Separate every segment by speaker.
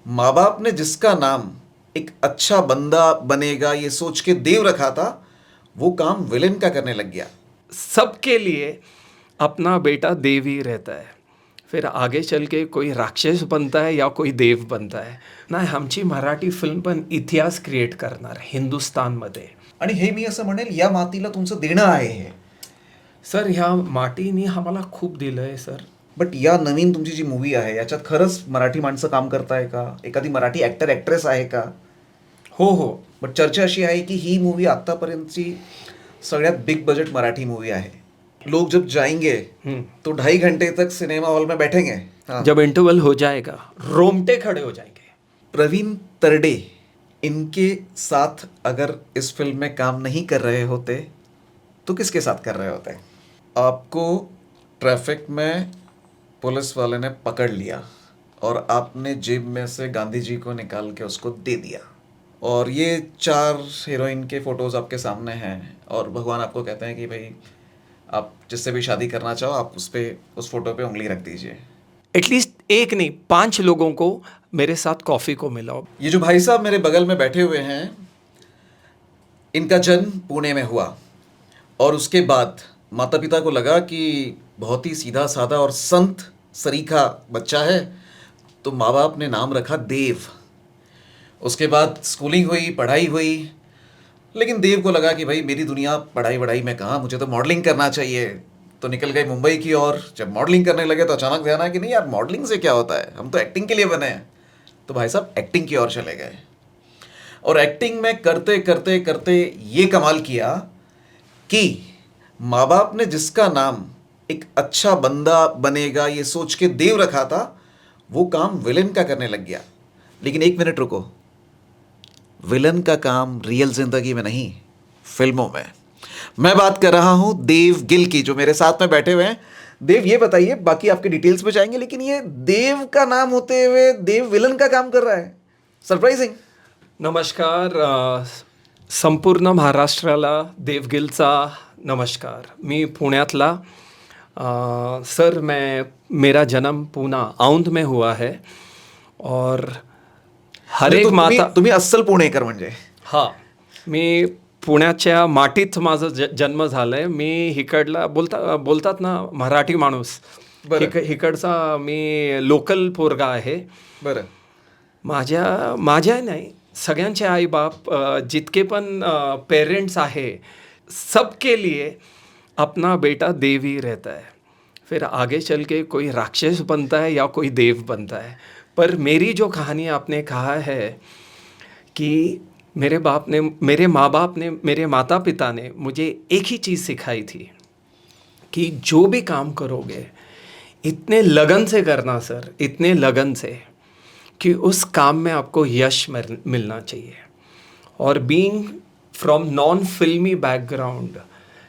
Speaker 1: माँ बाप ने जिसका नाम एक अच्छा बंदा बनेगा ये सोच के देव रखा था, वो काम विलेन का करने लग गया।
Speaker 2: सबके लिए अपना बेटा देव ही रहता है, फिर आगे चल के कोई राक्षस बनता है या कोई देव बनता है ना. आमची मराठी फिल्म पण इतिहास क्रिएट करणार हिंदुस्थानमध्ये.
Speaker 1: आणि हे मी असं म्हणेल, या मातीला तुमचं देणं आहे हे.
Speaker 2: सर ह्या माटीने आम्हाला खूप दिलं आहे सर.
Speaker 1: बट या नवीन तुमची जी मूवी आहे याच्यात खरंच मराठी माणसं काम करताय का? एखादी मराठी ॲक्टर ॲक्ट्रेस आहे का?
Speaker 2: हो हो.
Speaker 1: बट चर्चा अशी आहे की ही मूवी आत्तापर्यंतची सगळ्यात बिग बजट मराठी मूवी आहे. लोग जब जाएंगे तो 2.5 घंटे तक सिनेमा हॉल में बैठेंगे. हाँ.
Speaker 2: जब इंटरवल हो जाएगा रोमटे खड़े हो जाएंगे.
Speaker 1: प्रवीण तरडे इनके साथ अगर इस फिल्म में काम नहीं कर रहे होते तो किसके साथ कर रहे होते? आपको ट्रैफिक में पुलिस वाले ने पकड़ लिया और आपने जेब में से गांधी जी को निकाल के उसको दे दिया, और ये 4 हीरोइन के फ़ोटोज़ आपके सामने हैं, और भगवान आपको कहते हैं कि भाई आप जिससे भी शादी करना चाहो आप उस फोटो पे उंगली रख दीजिए.
Speaker 2: एटलीस्ट एक नहीं 5 लोगों को मेरे साथ कॉफ़ी को मिलाओ.
Speaker 1: ये जो भाई साहब मेरे बगल में बैठे हुए हैं, इनका जन्म पुणे में हुआ, और उसके बाद माता पिता को लगा कि बहुत ही सीधा साधा और संत सरीखा बच्चा है, तो माँ बाप ने नाम रखा देव. उसके बाद स्कूलिंग हुई, पढ़ाई हुई, लेकिन देव को लगा कि भाई मेरी दुनिया पढ़ाई वढ़ाई में कहाँ, मुझे तो मॉडलिंग करना चाहिए. तो निकल गए मुंबई की ओर. जब मॉडलिंग करने लगे तो अचानक ध्यान आया कि नहीं यार, मॉडलिंग से क्या होता है, हम तो एक्टिंग के लिए बने हैं. तो भाई साहब एक्टिंग की ओर चले गए, और एक्टिंग में करते करते करते ये कमाल किया कि माँ बाप ने जिसका नाम एक अच्छा बंदा बनेगा ये सोच के देव रखा था, वो काम विलेन का करने लग गया. लेकिन 1 मिनट रुको, विलन का काम रियल जिंदगी में नहीं, फिल्मों में. मैं बात कर रहा हूं देव गिल की, जो मेरे साथ में बैठे हुए हैं. देव, ये बताइए, बाकी आपके डिटेल्स पे जाएंगे, लेकिन ये देव का नाम होते हुए देव विलन का काम कर रहा है. सरप्राइजिंग.
Speaker 2: नमस्कार. संपूर्ण महाराष्ट्राला देवगिलचा नमस्कार. मी पुण्यातला. सर मेरा जन्म पूना औंध में हुआ है, और हर एक माता.
Speaker 1: तुम्ही अस्सल पुणेकर म्हणजे.
Speaker 2: हां, मी पुण्याच्या मातीत माझं जन्म झालाय. मी हिकडला बोलतात ना मराठी माणूस, हिकडचा मी लोकल पोरगा आहे.
Speaker 1: बरं.
Speaker 2: माझ्या नाही, सगळ्यांचे आईबाप जितके पण पेरेंट्स आहे, सबके लिए अपना बेटा देव ही रहता है, फिर आगे चल के कोई राक्षस बनता है या कोई देव बनता है. पर मेरी जो कहानी आपने कहा है कि मेरे माँ बाप ने, मेरे माता पिता ने मुझे एक ही चीज़ सिखाई थी कि जो भी काम करोगे इतने लगन से करना सर, इतने लगन से कि उस काम में आपको यश मिलना चाहिए. और बीइंग फ्रॉम नॉन फिल्मी बैकग्राउंड,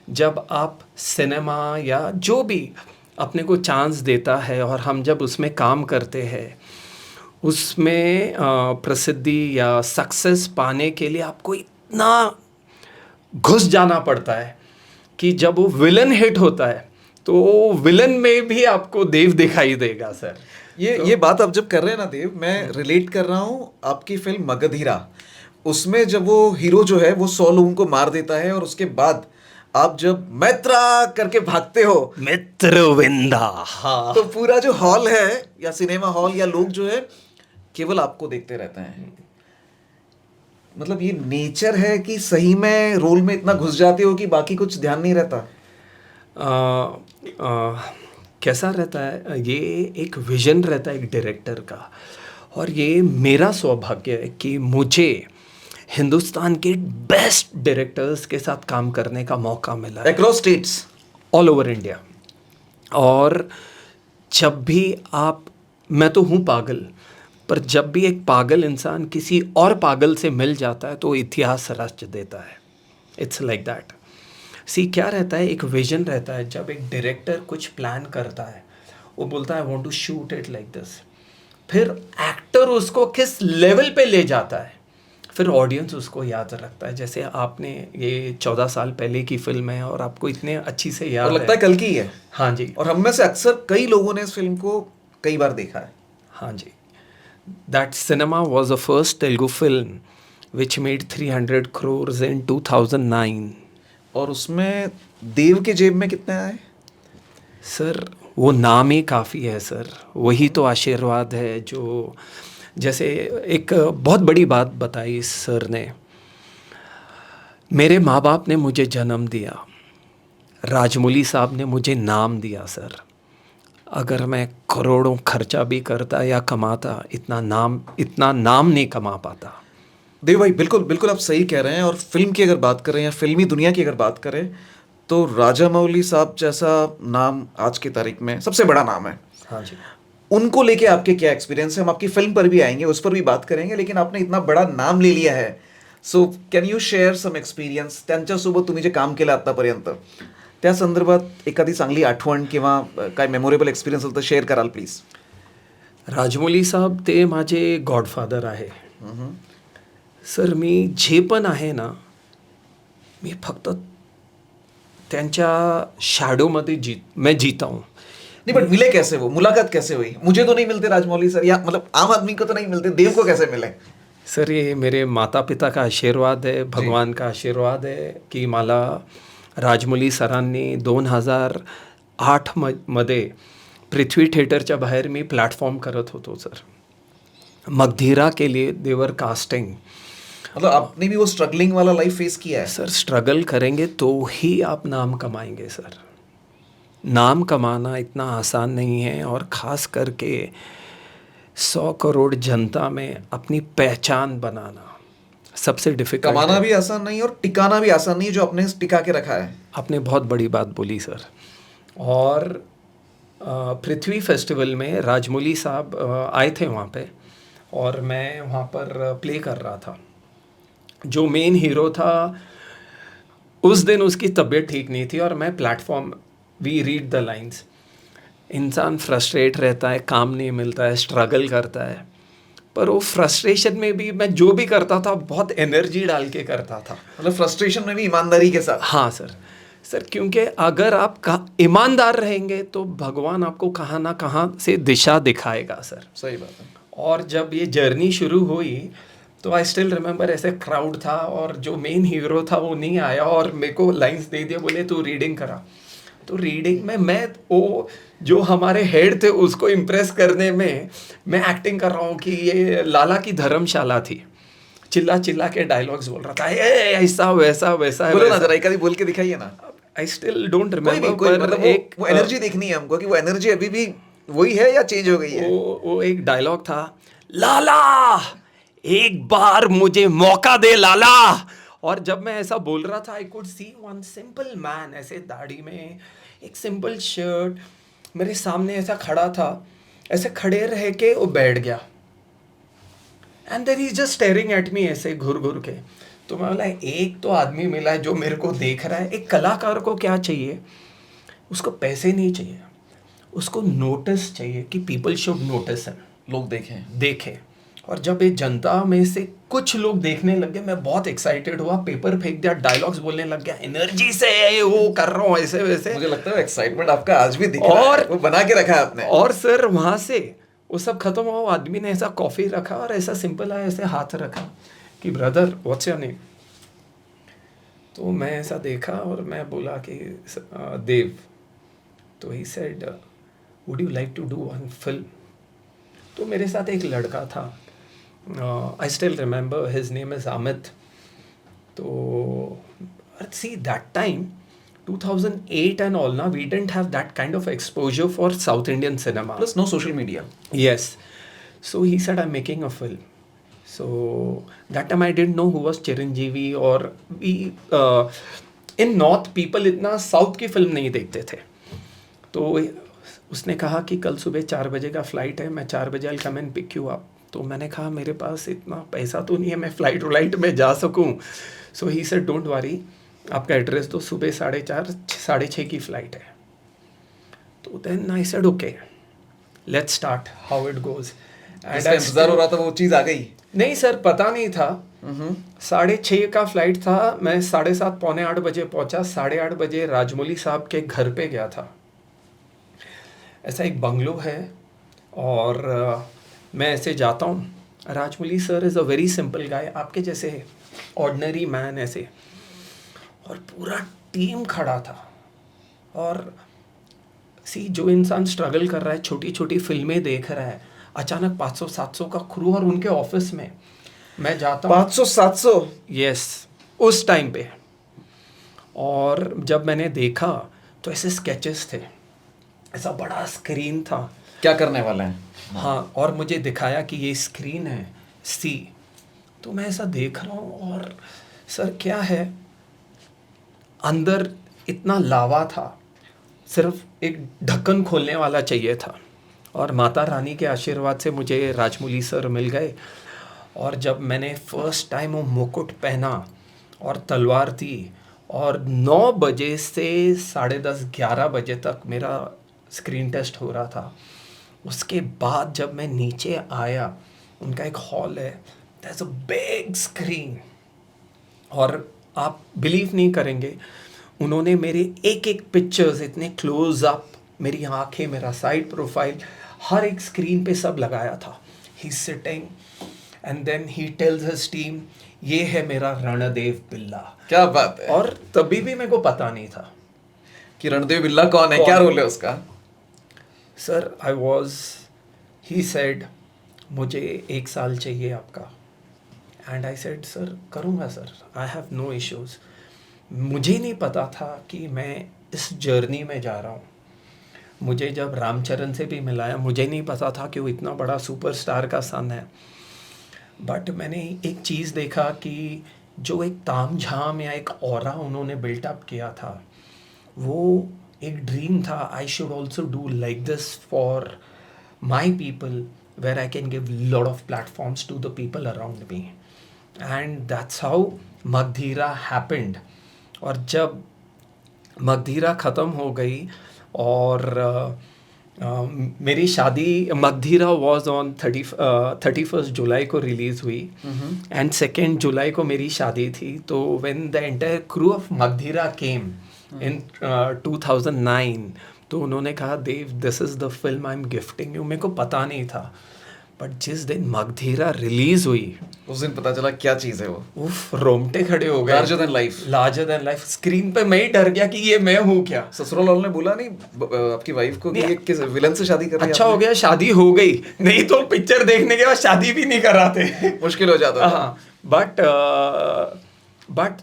Speaker 2: जब आप सिनेमा या जो भी अपने को चांस देता है और हम जब उसमें काम करते हैं, उसमें प्रसिद्धि या सक्सेस पाने के लिए आपको इतना घुस जाना पड़ता है कि जब वो विलन हिट होता है तो विलन में भी आपको देव दिखाई देगा सर.
Speaker 1: ये बात आप जब कर रहे हैं ना देव, मैं रिलेट कर रहा हूँ आपकी फिल्म मगधीरा. उसमें जब वो हीरो जो है वो 100 लोगों को मार देता है, और उसके बाद आप जब मैत्रा करके भागते हो,
Speaker 2: मित्रविंदा, हाँ,
Speaker 1: तो पूरा जो हॉल है या सिनेमा हॉल या लोग जो है केवल आपको देखते रहते हैं. मतलब ये नेचर है कि सही में रोल में इतना घुस जाते हो कि बाकी कुछ ध्यान नहीं रहता.
Speaker 2: कैसा रहता है, ये एक विजन रहता है एक डायरेक्टर का, और ये मेरा सौभाग्य है कि मुझे हिंदुस्तान के बेस्ट डायरेक्टर्स के साथ काम करने का मौका मिला है,
Speaker 1: across states,
Speaker 2: all over India. और जब भी मैं तो हूँ पागल, पर जब भी एक पागल इंसान किसी और पागल से मिल जाता है तो इतिहास रच देता है. It's like that. क्या रहता है, एक विजन रहता है. जब एक डायरेक्टर कुछ प्लान करता है, वो बोलता है I want to shoot it like this, फिर एक्टर उसको किस लेवल पे ले जाता है, फिर ऑडियंस उसको याद रखता है. जैसे आपने ये 14 साल पहले की फिल्म है और आपको इतने अच्छी से याद
Speaker 1: और लगता है कल की है.
Speaker 2: हाँ जी.
Speaker 1: और हम में से अक्सर कई लोगों ने इस फिल्म को कई बार देखा है.
Speaker 2: हाँ जी. That cinema was the first Telugu film which made 300 crores in 2009.
Speaker 1: और उसमें देव के जेब में कितने आए?
Speaker 2: सर वो नाम ही काफ़ी है सर, वही तो आशीर्वाद है जो, जैसे एक बहुत बड़ी बात बताई इस सर ने। मेरे माँ बाप ने मुझे जन्म दिया, राजमौली साहब ने मुझे नाम दिया सर। अगर मैं करोड़ों खर्चा भी करता या कमाता, इतना नाम नहीं कमा पाता।
Speaker 1: देव भाई, बिल्कुल बिल्कुल आप सही कह रहे हैं। और फिल्म की अगर बात करें या फिल्मी दुनिया की अगर बात करें, तो राजामौली साहब जैसा नाम आज की तारीख में सबसे बड़ा नाम है।
Speaker 2: हाँ जी।
Speaker 1: उनको लेके आपके क्या एक्सपीरियंस है? हम आपकी फिल्म पर भी आएंगे, उस पर भी बात करेंगे, लेकिन आपने इतना बड़ा नाम ले लिया है, so can you share some experience? त्यांच्यासोबत तुम्ही जे काम केलं आतापर्यंत, त्या संदर्भात एखादी चांगली आठवण किंवा काय मेमोरेबल एक्सपिरियन्स असेल तर शेअर कराल प्लीज.
Speaker 2: राजमौली साहब ते माझे गॉडफादर आहे. सर मी जे पण आहे ना, मी फक्त त्यांच्या शॅडोमध्ये मैं जीता हूँ.
Speaker 1: नहीं, बट मिले कैसे? वो मुलाकात कैसे हुई? मुझे तो नहीं मिलते राजमौली सर, या मतलब आम आदमी को तो नहीं मिलते, देव को कैसे मिले?
Speaker 2: सर ये मेरे माता पिता का आशीर्वाद आहे, भगवान का आशीर्वाद आहे की मला राजमौली सरांनी 2008 मध्ये पृथ्वी थिएटरच्या बाहेर मी प्लॅटफॉर्म करत होतो सर. मगधीरा के लिए देवर कास्टिंग.
Speaker 1: मतलब आपने भी वो स्ट्रगलिंग वाला लाइफ फेस किया है?
Speaker 2: सर स्ट्रगल करेंगे तो ही आप नाम कमाएंगे सर. नाम कमाना इतना आसान नहीं है, और ख़ास करके 100 करोड़ जनता में अपनी पहचान बनाना सबसे डिफिकल्ट.
Speaker 1: कमाना भी आसान नहीं और टिकाना भी आसान नहीं, जो आपने टिका के रखा है.
Speaker 2: आपने बहुत बड़ी बात बोली सर. और पृथ्वी फेस्टिवल में राजमौली साहब आए थे वहाँ पे, और मैं वहाँ पर प्ले कर रहा था. जो मेन हीरो था उस दिन उसकी तबीयत ठीक नहीं थी, और मैं platform, we read the lines. इंसान फ्रस्ट्रेट रहता है, काम नहीं मिलता है, स्ट्रगल करता है, पर वो फ्रस्ट्रेशन में भी मैं जो भी करता था बहुत एनर्जी डाल के करता था.
Speaker 1: मतलब फ्रस्ट्रेशन में भी ईमानदारी के साथ.
Speaker 2: हाँ सर. सर क्योंकि अगर आप ईमानदार रहेंगे तो भगवान आपको कहाँ ना कहाँ से दिशा दिखाएगा सर.
Speaker 1: सही बात है.
Speaker 2: और जब ये जर्नी शुरू हुई तो आई स्टिल रिमेंबर, ऐसे क्राउड था और जो मेन हीरो था वो नहीं आया, और मेरे को लाइंस दे दिया, बोले तू रीडिंग करा. तो रीडिंग में मैं वो जो हमारे हेड थे उसको इम्प्रेस करने में मैं एक्टिंग कर रहा हूँ कि ये लाला की धर्मशाला थी. चिल्ला चिल्ला के डायलॉग्स बोल रहा था, ऐसा वैसा वैसा.
Speaker 1: बोलो ना जरा, एक आधी बोल के दिखाइए ना.
Speaker 2: आई स्टिल डोंट रिमेंबर, पर
Speaker 1: मतलब
Speaker 2: एक
Speaker 1: वो एनर्जी देखनी है हमको कि वो एनर्जी अभी भी वही है या चेंज हो गई है.
Speaker 2: वो एक डायलॉग था, लाला एक बार मुझे मौका दे लाला. और जब मैं ऐसा बोल रहा था, I could see one simple man, ऐसे दाढ़ी में, एक सिंपल शर्ट, मेरे सामने ऐसा खड़ा था. ऐसे खड़े रह के वो बैठ गया, and then he just staring at me ऐसे घुर घुर के. तो मैं बोला एक तो आदमी मिला है जो मेरे को देख रहा है. एक कलाकार को क्या चाहिए? उसको पैसे नहीं चाहिए, उसको नोटिस चाहिए कि पीपल शुड नोटिस हिम,
Speaker 1: लोग देखें.
Speaker 2: और जब ये जनता में से कुछ लोग देखने लगे, मैं बहुत एक्साइटेड हुआ, पेपर फेंक दिया, डायलॉग्स बोलने लग गया, एनर्जी से वो कर रहा हूँ ऐसे वैसे.
Speaker 1: मुझे लगता है एक्साइटमेंट आपका आज भी दिख रहा है, वो बना के रखा है आपने.
Speaker 2: और सर वहाँ से वो सब खत्म हुआ, वो आदमी ने ऐसा कॉफ़ी रखा और ऐसा सिंपल आया, ऐसे हाथ रखा कि ब्रदर व्हाट्स योर नेम. तो मैं ऐसा देखा और मैं बोला कि देव. तो he said would you like to do one film. तो मेरे साथ एक लड़का था, I still remember his name is Amit. तो see that time 2008 and all, now we didn't have that kind of exposure for South Indian cinema.
Speaker 1: Plus no social media.
Speaker 2: Yes. So he said, I'm making a film. So that time I didn't know who was Chiranjeevi, or we in North people इतना South की film नहीं देखते थे. तो उसने कहा कि कल सुबह 4 बजे का फ्लाइट है, मैं 4 बजे I'll come and pick you up. तो मैंने कहा मेरे पास इतना पैसा तो नहीं है मैं फ्लाइट में जा सकूं. So he said, don't worry, आपका एड्रेस तो सुबह 4:30 6:30 की फ़्लाइट है. तो then I said okay let's start how it goes.
Speaker 1: इंतजार हो रहा था, वो चीज़ आ गई.
Speaker 2: नहीं सर, पता नहीं था. 6:30 का फ्लाइट था, मैं 7:30 पौने 8 बजे पहुंचा. 8:30 बजे राजमौली साहब के घर पे गया था. ऐसा एक बंगलो है, और मैं ऐसे जाता हूँ, Rajamouli sir is a very simple guy, आपके जैसे ऑर्डिनरी मैन ऐसे, और पूरा टीम खड़ा था। और सी, जो इंसान स्ट्रगल कर रहा है, छोटी छोटी फिल्में देख रहा है, अचानक 500-700 का क्रू और उनके ऑफिस में मैं जाता हूँ।
Speaker 1: 500-700?
Speaker 2: यस, उस टाइम पे। और जब मैंने देखा तो ऐसे स्केचेस थे, ऐसा बड़ा स्क्रीन था।
Speaker 1: क्या करने वाले हैं?
Speaker 2: हाँ, और मुझे दिखाया कि ये स्क्रीन है सी। तो मैं ऐसा देख रहा हूँ और सर क्या है, अंदर इतना लावा था, सिर्फ एक ढक्कन खोलने वाला चाहिए था। और माता रानी के आशीर्वाद से मुझे राजमौली सर मिल गए। और जब मैंने फर्स्ट टाइम वो मुकुट पहना और तलवार दी, और 9 बजे से 10:30-11 बजे तक मेरा स्क्रीन टेस्ट हो रहा था। उसके बाद जब मैं नीचे आया, उनका एक हॉल है, that is a big screen, और आप बिलीव नहीं करेंगे, उन्होंने मेरे एक एक पिक्चर्स इतने क्लोज अप, मेरी आंखें, मेरा साइड प्रोफाइल, हर एक स्क्रीन पे सब लगाया था। He sitting and then he tells his team, ये है मेरा रणदेव बिल्ला।
Speaker 1: क्या बात है!
Speaker 2: और तभी भी मेरे को पता नहीं था
Speaker 1: कि रणदेव बिल्ला कौन है, क्या रोल है उसका?
Speaker 2: Sir I was, he said मुझे 1 साल चाहिए आपका। एंड आई सेड सर करूँगा sir, I have no issues. मुझे नहीं पता था कि मैं इस जर्नी में जा रहा हूँ। मुझे जब रामचरण से भी मिलाया, मुझे नहीं पता था कि वो इतना बड़ा सुपरस्टार का सन है। बट मैंने एक चीज़ देखा कि जो एक तामझाम या एक ऑरा उन्होंने बिल्टअप किया था, वो एक ड्रीम था, I should also do like this for my people, where I can give lot of platforms to the people around me. And that's how Magadheera happened. और जब मगधीरा ख़त्म हो गई और मेरी शादी, मगधीरा वॉज ऑन 31 जुलाई को रिलीज़ हुई, एंड 2 जुलाई को मेरी शादी थी। तो when the entire crew of Magadheera came in 2009, तो उन्होंने कहा Dev, this is the film I am gifting you. मेरे को पता नहीं था, बट जिस दिन मगधीरा रिलीज़ हुई,
Speaker 1: उस दिन पता चला क्या चीज़ है वो।
Speaker 2: उफ, रोंगटे खड़े हो गए।
Speaker 1: Larger than life.
Speaker 2: Larger than life screen पे मैं ही डर गया कि ये मैं हूँ क्या।
Speaker 1: ससुराल वालों ने बोला नहीं आपकी वाइफ को कि ये किस विलन से शादी कर रही है?
Speaker 2: अच्छा हो गया शादी हो गई, नहीं तो पिक्चर देखने के बाद शादी भी नहीं कराते।
Speaker 1: मुश्किल हो जाता था।
Speaker 2: हाँ, but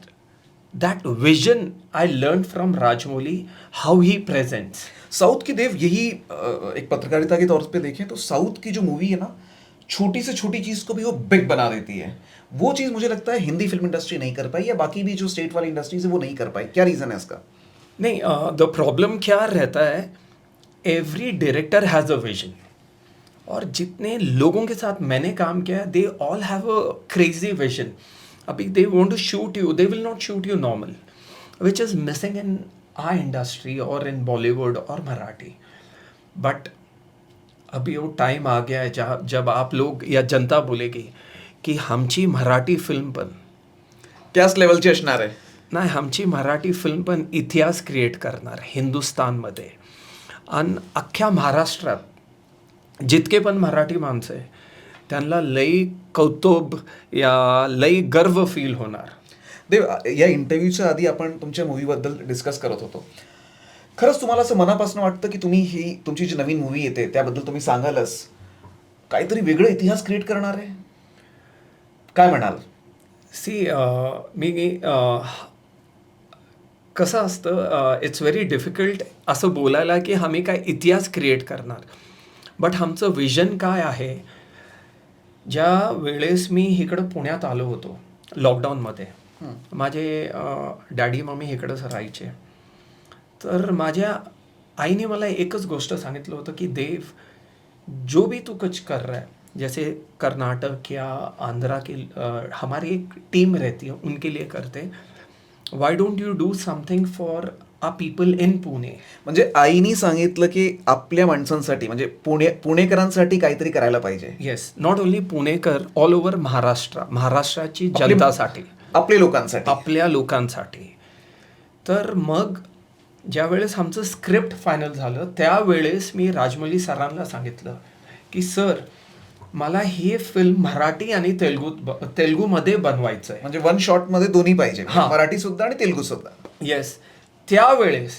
Speaker 2: that vision I learn from Rajamouli, how he presents.
Speaker 1: South की देव यही एक पत्रकारिता के तौर पे देखें तो साउथ की जो मूवी है ना, छोटी से छोटी चीज को भी वो बिग बना देती है। वो चीज मुझे लगता है हिंदी फिल्म इंडस्ट्री नहीं कर पाई, या बाकी भी जो स्टेट वाली इंडस्ट्रीज है वो नहीं कर पाई। क्या रीजन है इसका?
Speaker 2: नहीं, द प्रॉब्लम क्या रहता है, every director has a vision, और जितने लोगों के साथ मैंने काम किया है, they all have a crazy vision. अभी they want to shoot you, they will not shoot you normal, which is missing in our industry और इन बॉलीवुड और मराठी। बट अभी वो टाइम आ गया है जब आप लोग या जनता बोलेगी की आमची मराठी फिल्म पण,
Speaker 1: त्याच लेवलची असणार आहे.
Speaker 2: नाही, आमची मराठी फिल्म पण इतिहास क्रिएट करणार हिंदुस्थानमध्ये. आणि अख्ख्या महाराष्ट्रात जितके पण मराठी माणसं आहे त्यांना लई कौतुक या लई गर्व फील होणार.
Speaker 1: देव, या इंटरव्ह्यूच्या आधी आपण तुमच्या मूवीबद्दल डिस्कस करत होतो. खरंच तुम्हाला असं मनापासून वाटतं की तुम्ही ही तुमची जी नवीन मूवी येते त्याबद्दल तुम्ही सांगालच, काहीतरी वेगळं इतिहास क्रिएट करणार आहे? काय म्हणाल?
Speaker 2: सी, मी कसं असतं, इट्स व्हेरी डिफिकल्ट असं बोलायला की आम्ही काय इतिहास क्रिएट करणार. बट आमचं विजन काय आहे, ज्या वेळेस मी इकडं पुण्यात आलो होतो लॉकडाऊनमध्ये, माझे डॅडी मम्मी इकडंच राहायचे. तर माझ्या आईने मला एकच गोष्ट सांगितलं होतं की देव, जो भी तू कुछ कर रहा है, जैसे कर्नाटक या आंध्रा की हमारी एक टीम रहती है, उनके लिए करते, why don't you do something for a people in Pune.
Speaker 1: म्हणजे आईनी सांगितलं की आपल्या माणसांसाठी, म्हणजे पुणेकरांसाठी काहीतरी करायला पाहिजे.
Speaker 2: Yes, not only Punekar, all over महाराष्ट्राची जनतासाठी,
Speaker 1: आपल्या लोकांसाठी.
Speaker 2: आपल्या लोकांसाठी. तर मग ज्यावेळेस आमचं स्क्रिप्ट फायनल झालं त्यावेळेस मी राजमौली सरांना सांगितलं की सर, मला ही फिल्म मराठी आणि तेलुगूमध्ये बनवायचं आहे.
Speaker 1: म्हणजे वन शॉट मध्ये दोन्ही पाहिजे,
Speaker 2: हा.
Speaker 1: मराठी सुद्धा आणि तेलुगू सुद्धा.
Speaker 2: येस. त्यावेळेस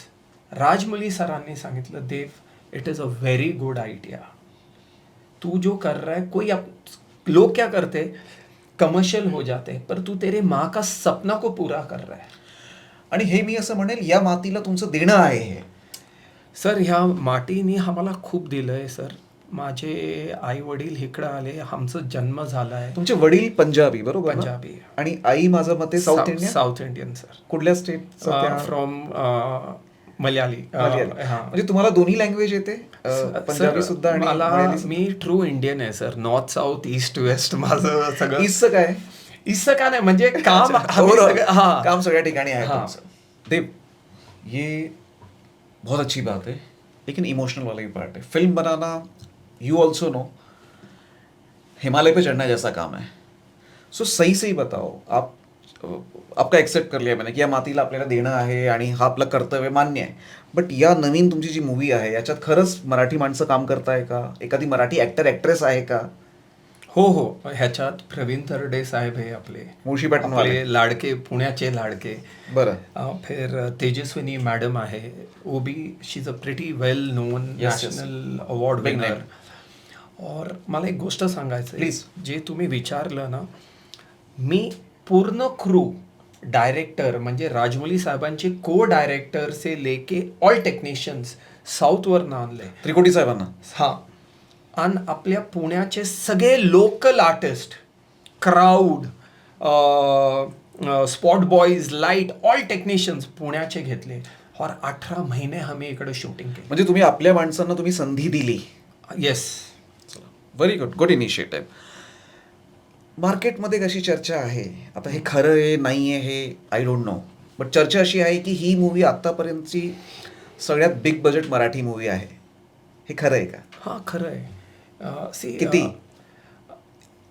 Speaker 2: राजमौली सरांनी सांगितलं, Dev, it is a very good idea. तू जो कर रहा है, लोग क्या करते, कमर्शियल हो जाते, पर तू तेरे माँ का सपना को पूरा कर रहा है.
Speaker 1: आणि हे मी असं म्हणेल, या मातीला तुमचं देणं आहे हे.
Speaker 2: सर, ह्या मातीने आम्हाला खूप दिलंय सर. माझे आई वडील इकडं आले, आमचा जन्म झालाय.
Speaker 1: तुमचे वडील पंजाबी बरोबर ना?
Speaker 2: पंजाबी.
Speaker 1: आणि आई माझं मते south Indian.
Speaker 2: South Indian sir.
Speaker 1: कुठल्या स्टेट?
Speaker 2: फ्रॉम मल्याळी.
Speaker 1: म्हणजे तुम्हाला दोन्ही लँग्वेज येते, पंजाबी सुद्धा आणि मल्याळी सुद्धा?
Speaker 2: मी ट्रू इंडियन आहे sir. North south east west माझं सगळं.
Speaker 1: ईस्टचं काय?
Speaker 2: ईस्टचं काय नाही, म्हणजे काम
Speaker 1: काम सगळ्या ठिकाणी आहे तुमचं. देव, ये बहुत अच्छी बात है, लेकिन इमोशनल वाला ही पार्ट है. फिल्म बनाना, यू ऑल्सो नो, हिमालय पे चढ़ना जैसा काम है. सो सही से ही बताओ, आपका एक्सेप्ट कर लिया मैंने की या मातीला आपल्याला देणं आहे आणि हा आपलं कर्तव्य मान्य आहे. बट या नवीन तुमची जी मूवी आहे, याच्यात खरंच मराठी माणसं काम करताय का? एखादी मराठी ॲक्टर ॲक्ट्रेस आहे का?
Speaker 2: हो. ह्याच्यात प्रवीण तरडे साहेब हे आपले
Speaker 1: मुळशीपॅटर्नवाले
Speaker 2: लाडके, पुण्याचे लाडके.
Speaker 1: बरं.
Speaker 2: फिर तेजस्विनी मॅडम आहे, वो भी she is a pretty well known national award winner. और मला एक गोष्ट सांगायचं
Speaker 1: प्लीज.
Speaker 2: जे तुम्ही विचारलं ना, मी पूर्ण क्रू, डायरेक्टर म्हणजे राजमौली साहेबांचे को डायरेक्टर से लेके ऑल टेक्निशियन्स साऊथवरनं आणले.
Speaker 1: त्रिकोटी साहेबांना?
Speaker 2: हां. आणि आपल्या पुण्याचे सगळे local artist, crowd, spot boys, light, all technicians पुण्याचे घेतले. और 18 महिने आम्ही इकडे शूटिंग केली.
Speaker 1: म्हणजे तुम्ही आपल्या माणसांना तुम्ही संधी दिली.
Speaker 2: Yes.
Speaker 1: Very good, good initiative. मार्केटमध्ये कशी चर्चा आहे आता, हे खरं आहे नाही आहे हे आय डोंट नो, बट चर्चा अशी आहे की ही मूवी आत्तापर्यंतची सगळ्यात बिग बजेट मराठी मूवी आहे. हे खरं आहे का?
Speaker 2: हां, खरं आहे.
Speaker 1: किती?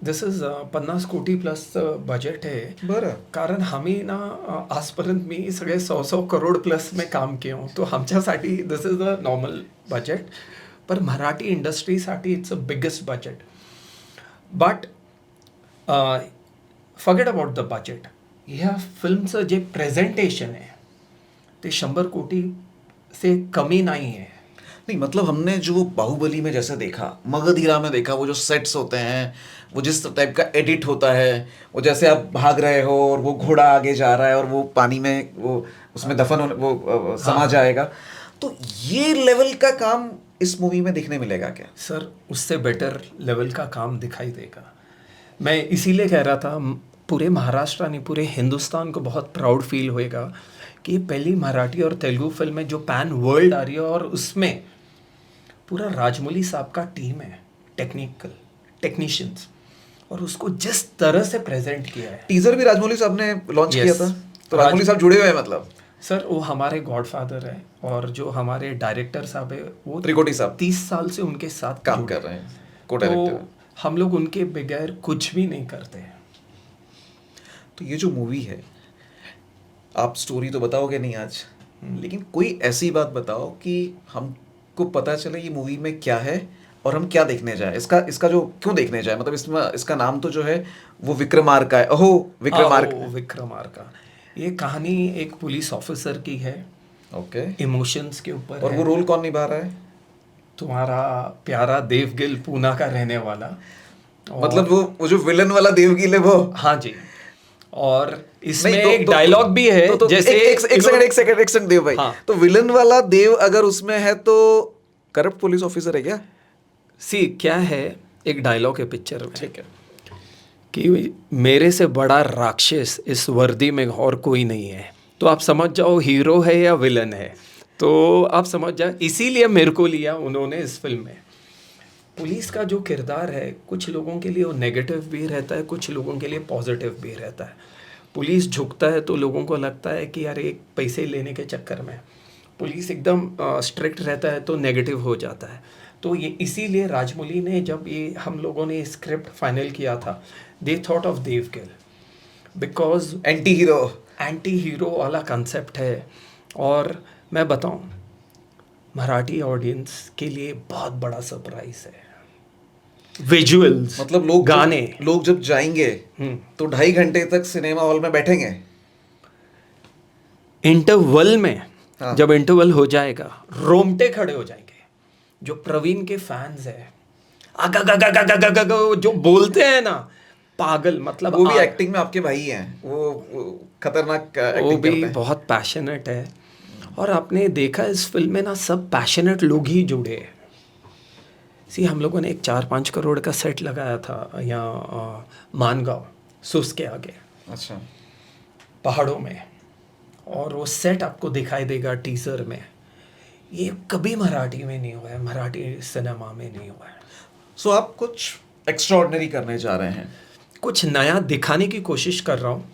Speaker 2: दिस इज 50 कोटी प्लस बजेट है.
Speaker 1: बरं.
Speaker 2: कारण आम्ही ना आजपर्यंत मी सगळे 100 करोड प्लस में काम किया हूँ, तो आमच्यासाठी this is a normal budget. पर मराठी इंडस्ट्रीसाठी it's a biggest budget. But forget about the budget. ह्या फिल्मचं जे प्रेझेंटेशन आहे ते 100 कोटी से कमी नाही है.
Speaker 1: नहीं, मतलब हमने जो बाहुबली में जैसे देखा, मगधीरा में देखा, वो जो सेट्स होते हैं, वो जिस टाइप का एडिट होता है, वो जैसे आप भाग रहे हो और वो घोड़ा आगे जा रहा है और वो पानी में वो उसमें दफन होने वो समा जाएगा, तो ये लेवल का काम इस मूवी में देखने मिलेगा क्या?
Speaker 2: सर, उससे बेटर लेवल का काम दिखाई देगा. मैं इसीलिए कह रहा था, पूरे महाराष्ट्र आणि पूरे हिंदुस्तान को बहुत प्राउड फील होएगा कि पहली मराठी और तेलुगु फिल्म है जो पैन वर्ल्ड आ रही है, और उसमें पूरा राजमौली साहब का टीम है, टेक्नीशियंस, और उसको जिस तरह से प्रेजेंट किया है.
Speaker 1: टीजर भी राजमौली साहब ने लॉन्च किया था, तो राजमौली साहब जुड़े हुए हैं मतलब?
Speaker 2: सर, वो हमारे गॉडफादर है, और जो हमारे डायरेक्टर साहब है वो
Speaker 1: त्रिकोटी साहब
Speaker 2: 30 साल से उनके साथ
Speaker 1: काम कर रहे हैं, को
Speaker 2: तो
Speaker 1: डायरेक्टर.
Speaker 2: हम लोग उनके बगैर कुछ भी नहीं करते हैं.
Speaker 1: तो ये जो मूवी है, आप स्टोरी तो बताओगे नहीं आज, लेकिन कोई ऐसी बात बताओ कि हमको पता चले ये मूवी में क्या है और हम क्या देखने जाए. इसका जो क्यों देखने जाए, मतलब इसमें इसका नाम तो जो है वो विक्रमार्का है. ओहो,
Speaker 2: विक्रमार्का. ये कहानी एक पुलिस ऑफिसर की है.
Speaker 1: ओके.
Speaker 2: इमोशंस के ऊपर.
Speaker 1: और वो रोल कौन निभा रहा है?
Speaker 2: तुम्हारा प्यारा देवगिल, पूना का रहने वाला.
Speaker 1: मतलब वो जो विलन वाला देवगिल है वो?
Speaker 2: हाँ जी. और इसमें एक डायलॉग भी है, जैसे
Speaker 1: एक सेकंड देव भाई. तो विलन वाला देव अगर उसमें है तो करप्ट पुलिस ऑफिसर है क्या?
Speaker 2: सी क्या है, एक डायलॉग है पिक्चर में.
Speaker 1: ठीक है.
Speaker 2: कि मेरे से बड़ा राक्षस इस वर्दी में और कोई नहीं है. तो आप समझ जाओ हीरो है या विलन है, तो आप समझ जाओ. इसीलिए मेरे को लिया उन्होंने इस फिल्म में. पुलिस का जो किरदार है, कुछ लोगों के लिए वो नेगेटिव भी रहता है, कुछ लोगों के लिए पॉजिटिव भी रहता है. पुलिस झुकता है तो लोगों को लगता है कि यार एक पैसे लेने के चक्कर में. पुलिस एकदम स्ट्रिक्ट रहता है तो नेगेटिव हो जाता है. तो ये इसीलिए राजमौली ने, जब ये हम लोगों ने स्क्रिप्ट फाइनल किया था, they thought of Devgil, because anti hero वाला कंसेप्ट है. और मैं बताऊं, मराठी ऑडियंस के लिए बहुत बड़ा सरप्राइज है. विजुअल्स,
Speaker 1: मतलब लोग
Speaker 2: गाने।
Speaker 1: लोग जब जाएंगे तो 2.5 घंटे तक सिनेमा हॉल में बैठेंगे।
Speaker 2: इंटरवल में
Speaker 1: हाँ।
Speaker 2: जब इंटरवल हो जाएगा रोमटे खड़े हो जाएंगे। जो प्रवीण के फैंस है जो बोलते हैं ना, पागल, मतलब
Speaker 1: वो भी एक्टिंग में आपके भाई हैं, वो खतरनाक
Speaker 2: वो
Speaker 1: एक्टिंग
Speaker 2: भी
Speaker 1: करते हैं।
Speaker 2: बहुत पैशनेट है। और आपने देखा इस फिल्म में ना सब पैशनेट लोग ही जुड़े हैं। सी हम लोगों ने एक 4-5 करोड़ का सेट लगाया था यहाँ मानगांव सुस के आगे
Speaker 1: अच्छा।
Speaker 2: पहाड़ों में, और वो सेट आपको दिखाई देगा टीजर में। ये कभी मराठी में नहीं हुआ है, मराठी सिनेमा में नहीं हुआ है।
Speaker 1: सो आप कुछ एक्स्ट्राऑर्डिनरी करने जा रहे हैं।
Speaker 2: कुछ नया दिखाने की कोशिश कर रहा हूँ।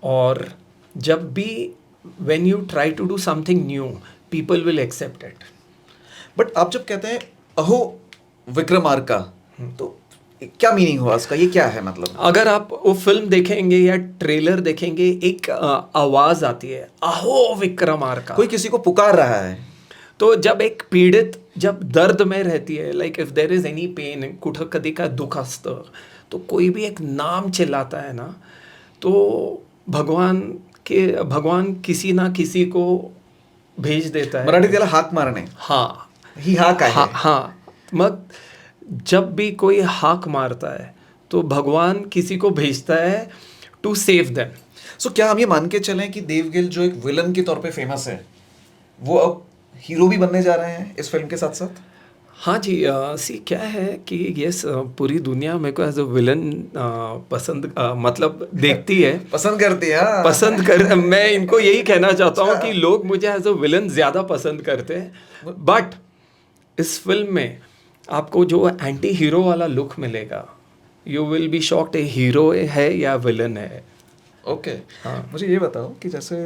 Speaker 2: और जब भी when you try to do something new, people will accept it.
Speaker 1: But आप जब कहते हैं अहो विक्रमार्का, तो क्या मीनिंग हुआ उसका, ये क्या है मतलब?
Speaker 2: अगर आप वो फिल्म देखेंगे या ट्रेलर देखेंगे, एक आवाज आती है, अहो विक्रमार्का।
Speaker 1: कोई किसी को पुकार रहा है।
Speaker 2: तो जब एक पीड़ित जब दर्द में रहती है, like if there is any pain, कुठं कधी का दुख असतं, तो कोई भी एक नाम चिल्लाता है ना, तो भगवान किसी ना किसी को भेज देता है।
Speaker 1: मराठी त्याला हाक मारणे,
Speaker 2: हाँ,
Speaker 1: ही हाक आहे.
Speaker 2: हाँ, मग जब भी कोई हाक मारता है तो भगवान किसी को भेजता है टू सेव देम।
Speaker 1: सो क्या हम ये मान के चलें कि देव गिल जो एक विलन के तौर पे फेमस है, वो अब हीरो भी बनने जा रहे हैं इस फिल्म के साथ साथ?
Speaker 2: हाँ जी, सी क्या है कि यस, पूरी दुनिया मेरे को एज अ विलन पसंद मतलब देखती है,
Speaker 1: पसंद करती है, हाँ।
Speaker 2: पसंद कर। मैं इनको यही कहना चाहता हूँ कि लोग मुझे एज अ विलन ज़्यादा पसंद करते हैं। बट इस फिल्म में आपको जो एंटी हीरो वाला लुक मिलेगा, you will be shocked, A hero है या विलन है।
Speaker 1: ओके।
Speaker 2: हाँ।
Speaker 1: मुझे ये बताओ कि जैसे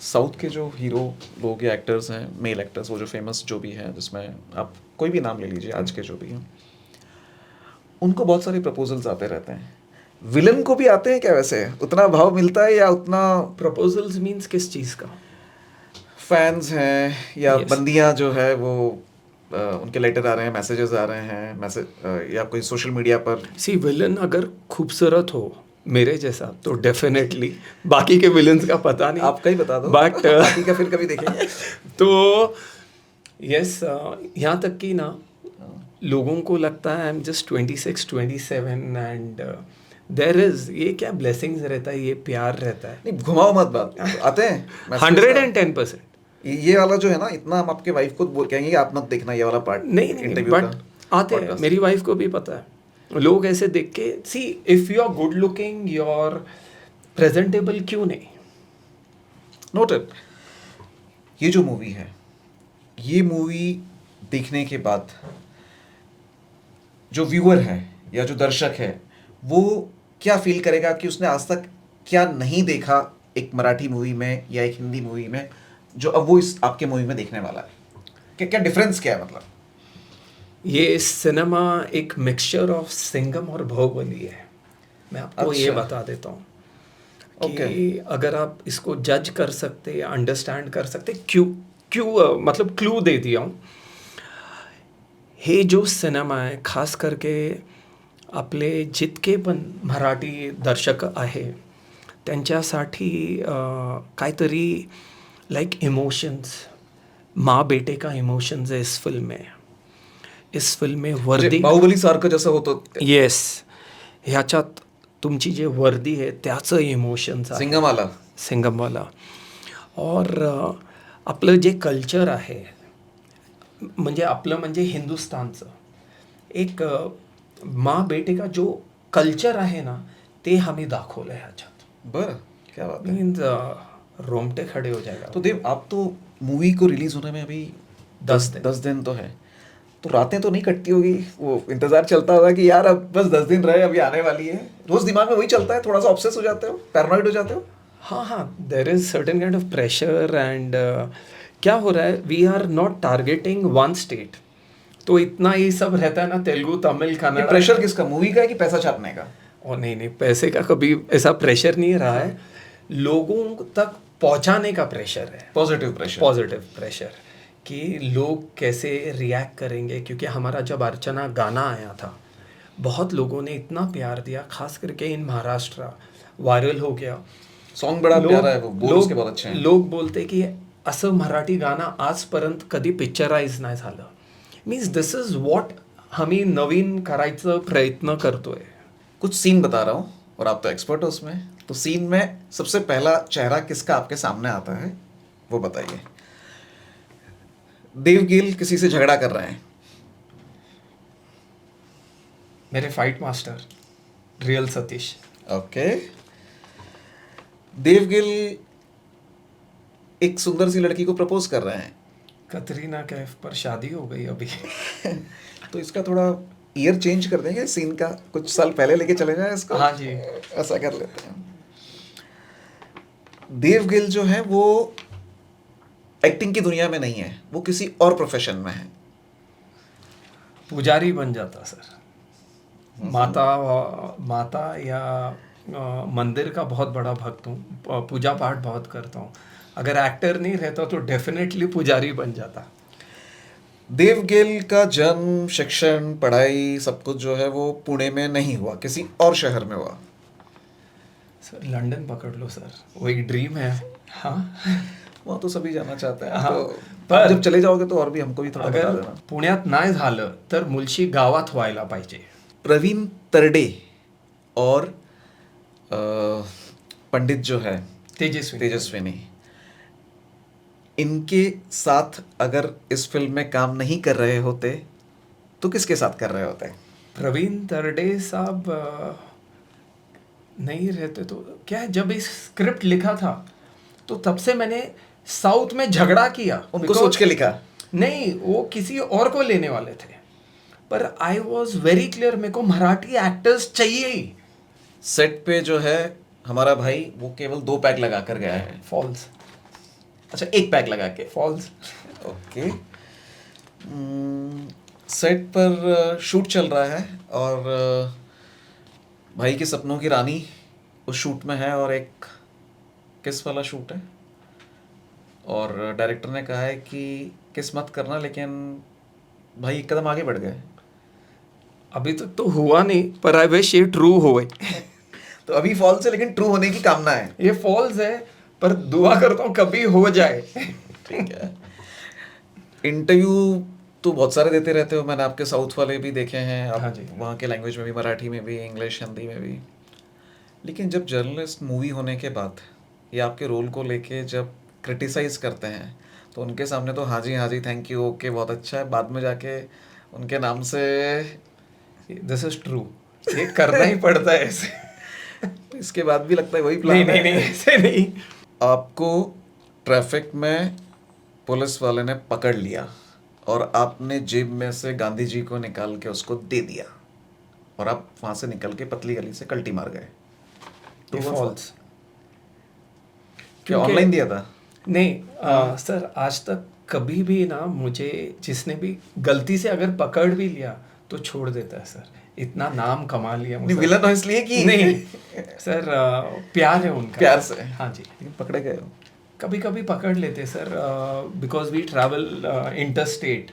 Speaker 1: साउथ के जो हीरो लोग या एक्टर्स हैं, मेल एक्टर्स, वो जो फेमस जो भी हैं, जिसमें आप कोई भी नाम ले लीजिए आज के जो भी हैं, उनको बहुत सारे प्रपोजल्स आते रहते हैं। विलन को भी आते हैं क्या वैसे? उतना भाव मिलता है या उतना?
Speaker 2: प्रपोजल्स मीन्स किस चीज़ का?
Speaker 1: फैंस हैं या
Speaker 2: Yes.
Speaker 1: बंदियां जो है वो उनके लेटर आ रहे हैं, मैसेजेस आ रहे हैं, मैसेज या कोई सोशल मीडिया पर?
Speaker 2: सी विलन अगर खूबसूरत हो मेरे जैसा तो डेफिनेटली, बाकी के विलन्स का पता नहीं,
Speaker 1: आपका ही बता दो,
Speaker 2: बट
Speaker 1: बाकी का फिर कभी देखेंगे।
Speaker 2: तो यस, यहाँ तक कि ना लोगों को लगता है I am just 26-27 and there is, ये क्या ब्लेसिंग्स रहता है, ये प्यार रहता है।
Speaker 1: नहीं, घुमाओ मत बात, आते हैं messages का।
Speaker 2: 110%।
Speaker 1: ये वाला जो है ना, इतना हम आपके वाइफ को कहेंगे कि आप मत देखना ये वाला पार्ट
Speaker 2: नहीं,
Speaker 1: इंटरव्यू
Speaker 2: बट
Speaker 1: का,
Speaker 2: आते हैं,
Speaker 1: podcast।
Speaker 2: मेरी वाइफ को भी पता है। लोग ऐसे देख के, see if you are good looking, you are presentable, क्यों नहीं।
Speaker 1: नोटेड। ये जो मूवी है, ये मूवी देखने के बाद जो व्यूअर है या जो दर्शक है, वो क्या फील करेगा कि उसने आज तक क्या नहीं देखा एक मराठी मूवी में या एक हिंदी मूवी में, जो अब वो इस आपके मूवी में देखने वाला है? क्या क्या डिफरेंस क्या है मतलब?
Speaker 2: ये सिनेमा एक मिक्सचर ऑफ सिंघम और बाहुबली है। मैं आपको ये
Speaker 1: अच्छा।
Speaker 2: बता देता हूँ कि
Speaker 1: Okay.
Speaker 2: अगर आप इसको जज कर सकते, अंडरस्टैंड कर सकते, मतलब क्लू दे दिया हूँ। हे जो सिनेमा आहे, खास करके आपले जितके पण मराठी दर्शक आहे त्यांच्यासाठी काहीतरी लाईक इमोशन्स, माँ बेटे का इमोशन्स आहे इस फिल्म में। इस फिल्म में वर्दी,
Speaker 1: बाहुबली सारखं जसं होतं
Speaker 2: येस, ह्याच्यात तुमची जे वर्दी आहे त्याचं इमोशन्स आहे,
Speaker 1: सिंगमवाला.
Speaker 2: सिंगमवाला. और आपलं जे कल्चर आहे, म्हणजे आपलं म्हणजे हिंदुस्थानचं एक माँ बेटे का जो कल्चर आहे ना, ते आम्ही दाखवलं आहे ह्याच्यात.
Speaker 1: बरं, क्या बात है.
Speaker 2: मीन्स रोमटे खड़े हो जाएगा.
Speaker 1: तो देव, आप तो मूवी को रिलीज होने में अभी 10 दिन तो है, तो रातें तो नहीं कटती होगी? वो इंतजार चलता होगा कि यार अब बस 10 दिन रहे, अभी आने वाली है, रोज दिमाग में वही चलता है? थोड़ा सा ऑब्सेस हो जाते हो, पैरानॉइड हो जाते हो?
Speaker 2: हाँ, there is certain kind of pressure and क्या हो रहा है, we are not targeting one state, तो इतना ही सब रहता है ना, तेलुगु, तमिल,
Speaker 1: ये
Speaker 2: कन्नड़।
Speaker 1: प्रेशर किसका, मूवी का है कि पैसा छापने का?
Speaker 2: और नहीं, पैसे का कभी ऐसा प्रेशर नहीं रहा है, लोगों तक पहुंचाने का प्रेशर है,
Speaker 1: पॉजिटिव प्रेशर.
Speaker 2: पॉजिटिव प्रेशर कि लोग कैसे रिएक्ट करेंगे, क्योंकि हमारा जब अर्चना गाना आया था बहुत लोगों ने इतना प्यार दिया, खास करके इन महाराष्ट्र वायरल हो गया.
Speaker 1: सॉन्ग बड़ा प्यारा है, वो बोल उसके बहुत अच्छे हैं.
Speaker 2: लोक बोलते की असं मराठी गाणं आजपर्यंत कधी पिक्चराइज नाही झालं. मीन्स दिस इज व्हॉट आम्ही नवीन करायचं प्रयत्न करतोय.
Speaker 1: कुछ सीन बता रहा हूँ और आप तो एक्सपर्ट हो उसमें, तो सीन में सबसे पहला चेहरा किसका आपके सामने आता है वो बताइए. देवगिल किसी से झगड़ा कर रहे हैं.
Speaker 2: मेरे fight master real Satish.
Speaker 1: Okay. Devgil एक सुंदर सी लड़की को प्रपोज कर रहे हैं.
Speaker 2: कतरीना कैफ पर शादी हो गई अभी.
Speaker 1: तो इसका थोड़ा ईयर चेंज कर देंगे सीन का, कुछ साल पहले लेके चले जाए इसको.
Speaker 2: हाँ जी.
Speaker 1: ऐसा कर लेते हैं. देवगिल जो है वो एक्टिंग की दुनिया में नहीं है, वो किसी और प्रोफेशन में है.
Speaker 2: पुजारी बन जाता सर. माता या मंदिर का बहुत बड़ा भक्त हूँ, पूजा पाठ बहुत करता हूँ. अगर एक्टर नहीं रहता तो डेफिनेटली पुजारी बन जाता.
Speaker 1: देवगिल का जन्म, शिक्षण, पढ़ाई सब कुछ जो है वो पुणे में नहीं हुआ, किसी और शहर में हुआ.
Speaker 2: सर लंदन पकड़ लो सर, वो एक ड्रीम है. हाँ
Speaker 1: वहाँ तो सभी जाना चाहते हैं.
Speaker 2: हाँ,
Speaker 1: तो
Speaker 2: पर
Speaker 1: जब चले जाओगे तो और भी हमको भी थोड़ा बता
Speaker 2: अगर
Speaker 1: देना.
Speaker 2: पुण्यात नाही झालं तर मुळशी गावात व्हायला पाहिजे.
Speaker 1: प्रवीण तरडे और पंडित जो है तेजस्विनी, इनके साथ अगर इस फिल्म में काम नहीं कर रहे होते तो किसके साथ कर रहे होते?
Speaker 2: प्रवीण तरडे साहब नहीं रहते तो क्या, जब इस स्क्रिप्ट लिखा था तो तब से मैंने साउथ में झगड़ा किया.
Speaker 1: उनको सोच के लिखा?
Speaker 2: नहीं, वो किसी और को लेने वाले थे, पर आई वॉज वेरी क्लियर मेरे को मराठी एक्टर्स चाहिए ही.
Speaker 1: सेट पे जो है हमारा भाई वो केवल 2 पैक लगा कर गया है.
Speaker 2: फॉल्स.
Speaker 1: अच्छा, 1 पैक लगा के.
Speaker 2: फॉल्स.
Speaker 1: ओके. सेट पर शूट चल रहा है और भाई के सपनों की रानी उस शूट में है और एक किस वाला शूट है, और डायरेक्टर ने कहा है कि किस मत करना, लेकिन भाई एक कदम आगे बढ़ गए.
Speaker 2: अभी तक तो हुआ नहीं, पर आई विश ये ट्रू होए.
Speaker 1: तो अभी फॉल्स है लेकिन ट्रू होने की कामना है.
Speaker 2: ये फॉल्स है पर दुआ करता हूँ कभी हो जाए.
Speaker 1: ठीक है. इंटरव्यू तो बहुत सारे देते रहते हो, मैंने आपके साउथ वाले भी देखे हैं. आप
Speaker 2: हाँ जी.
Speaker 1: वहाँ के लैंग्वेज में भी, मराठी में भी, इंग्लिश, हिंदी में भी. लेकिन जब जर्नलिस्ट मूवी होने के बाद या आपके रोल को लेके जब क्रिटिसाइज करते हैं तो उनके सामने तो हाँ जी थैंक यू, ओके बहुत अच्छा है, बाद में जाके उनके नाम से
Speaker 2: दिस इज ट्रू, ये करना ही पड़ता है ऐसे.
Speaker 1: इसके बाद भी लगता है वही प्लान
Speaker 2: नहीं नहीं ऐसे नहीं.
Speaker 1: आपको ट्रैफिक में पुलिस वाले ने पकड़ लिया और आपने जेब में से गांधी जी को निकाल के उसको दे दिया और आप वहां से निकल के पतली गली से कल्टी मार गए. तो वो
Speaker 2: फॉल्स.
Speaker 1: क्या ऑनलाइन दिया था?
Speaker 2: नहीं सर, आज तक कभी भी ना मुझे जिसने भी गलती से अगर पकड़ भी लिया तो छोड़ देता है सर. इतना नाम कमा लिया
Speaker 1: नहीं, विलन हो इसलिए कि
Speaker 2: नहीं सर, प्यार है उनका.
Speaker 1: प्यार से.
Speaker 2: हाँ जी.
Speaker 1: लेकिन पकड़े गए हो?
Speaker 2: कभी कभी पकड़ लेते sir, because we travel inter state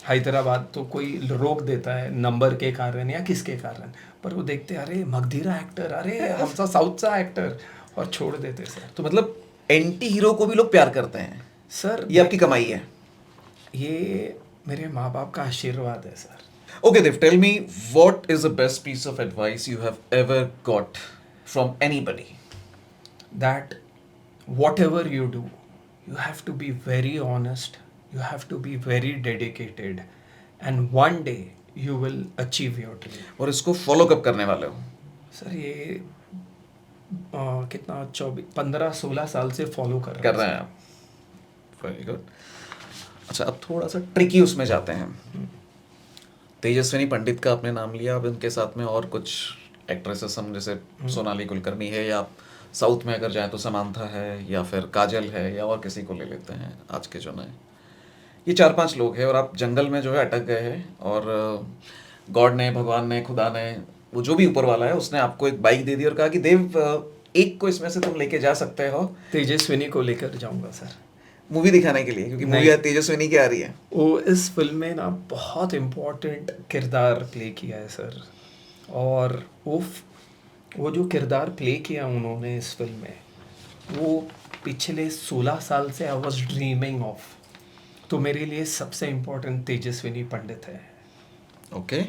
Speaker 2: Hyderabad, तो कोई रोक देता है नंबर के कारण या किसके कारण, पर वो देखते अरे मगधीरा एक्टर, अरे हमसा साउथचा एक्टर, और छोड़ देते सर.
Speaker 1: तो मतलब एंटी हीरो को भी लोग प्यार करते हैं
Speaker 2: सर
Speaker 1: ये आपकी कमाई है?
Speaker 2: ये मेरे माँ बाप का आशीर्वाद है sir.
Speaker 1: Okay, Dev, tell me, what is the best piece of advice you have ever got from anybody?
Speaker 2: That whatever you do, you have to be very honest, you have to be very dedicated, and one day you will achieve your dream.
Speaker 1: और इसको follow कब करने वाले हो?
Speaker 2: Sir ये कितना 15-16 साल से फॉलो कर
Speaker 1: रहे हैं आप. Very good. अच्छा, अब थोड़ा सा ट्रिकी उसमें जाते हैं. तेजस्विनी पंडित का आपने नाम लिया, अब उनके साथ में और कुछ एक्ट्रेसेस हम, जैसे सोनाली कुलकर्णी है, या आप साउथ में अगर जाए तो समांथा है, या फिर काजल है, या और किसी को ले लेते हैं आज के जो नए. ये 4-5 लोग हैं और आप जंगल में जो है अटक गए हैं, और गॉड ने, भगवान ने, खुदा ने, वो जो भी ऊपर वाला है, उसने आपको एक बाइक दे दी और कहा कि देव एक को इसमें से तुम लेके जा सकते हो.
Speaker 2: तेजस्विनी को लेकर जाऊंगा सर.
Speaker 1: मूवी दिखाने के लिए, क्योंकि मूवी
Speaker 2: नहीं।
Speaker 1: तेजस्विनी की आ रही है।
Speaker 2: वो इस फिल्म में ना बहुत इम्पोर्टेंट किरदार प्ले किया है सर, और वो जो किरदार प्ले किया उन्होंने इस फिल्म में, वो पिछले 16 साल से आई वॉज ड्रीमिंग ऑफ। तो मेरे लिए सबसे इम्पोर्टेंट तेजस्विनी पंडित है।
Speaker 1: ओके,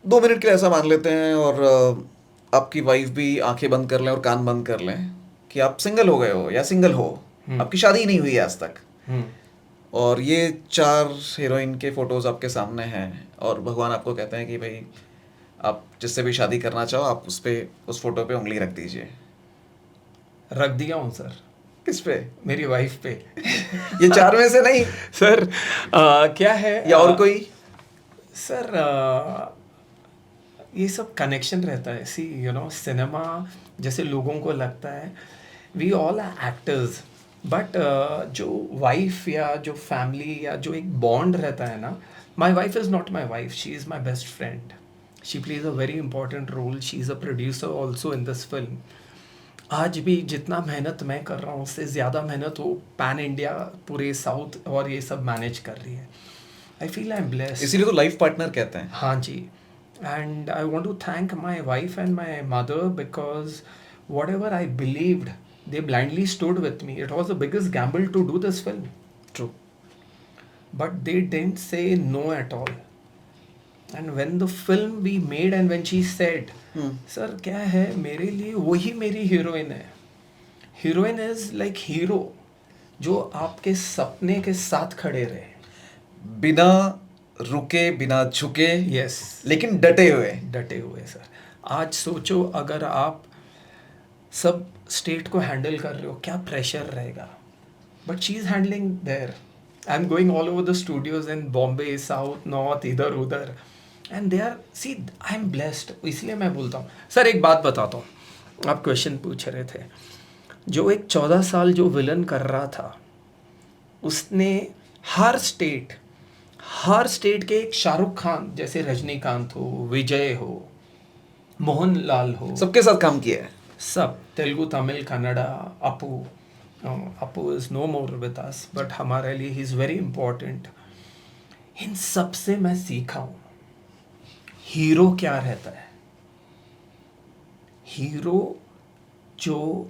Speaker 1: 2 मिनट के लिए ऐसा मान लेते हैं, और आपकी वाइफ भी आंखें बंद कर लें और कान बंद कर लें कि आप सिंगल हो गए हो या सिंगल हो, आपकी शादी ही नहीं हुई है आज तक, और ये 4 हीरोइन के फोटोज आपके सामने हैं, और भगवान आपको कहते हैं कि भाई आप जिससे भी शादी करना चाहो आप उस फोटो पे उंगली रख दीजिए।
Speaker 2: रख दिया हूँ सर।
Speaker 1: किस पे?
Speaker 2: मेरी वाइफ पे।
Speaker 1: ये 4 में से नहीं
Speaker 2: सर क्या है,
Speaker 1: या और कोई?
Speaker 2: सर ये सब कनेक्शन रहता है। सी सिनेमा जैसे लोगों को लगता है we all are actors, but जो वाइफ या जो फैमिली या जो एक बॉन्ड रहता है ना, my wife is not my wife, she is my best friend, she plays a very important role, she is a producer also in this film. आज भी जितना मेहनत मैं कर रहा हूँ उससे ज़्यादा मेहनत वो पैन इंडिया पूरे साउथ और ये सब मैनेज कर रही है। I feel I am blessed,
Speaker 1: इसीलिए तो लाइफ पार्टनर कहते हैं।
Speaker 2: हाँ जी, and I want to thank my wife and my mother because whatever I believed, they blindly stood with me. It was the biggest gamble to do this film,
Speaker 1: true.
Speaker 2: but they didn't say no at all. And when the film we made and when she said, sir क्या है मेरे लिए वही मेरी heroine है। Heroine is like hero जो आपके सपने के साथ खड़े रहे,
Speaker 1: बिना रुके बिना झुके,
Speaker 2: यस,
Speaker 1: लेकिन डटे हुए।
Speaker 2: डटे हुए सर। आज सोचो अगर आप सब स्टेट को हैंडल कर रहे हो क्या प्रेशर रहेगा, but she is handling there. I am going all over the studios in Bombay, south, north, इधर उधर, and they are, see I am blessed. इसलिए मैं बोलता हूँ सर, एक बात बताता हूँ, आप क्वेश्चन पूछ रहे थे, जो एक 14 साल जो विलन कर रहा था उसने हर स्टेट के, एक शाहरुख खान जैसे रजनीकांत हो, विजय हो, मोहनलाल हो,
Speaker 1: सबके साथ काम किया है।
Speaker 2: सब Telugu, Tamil, Kannada, Appu is no more with us, but हमारे लिए ही इज़ वेरी इंपॉर्टेंट। इन सब से मैं सीखा हूँ हीरो क्या रहता है। हीरो जो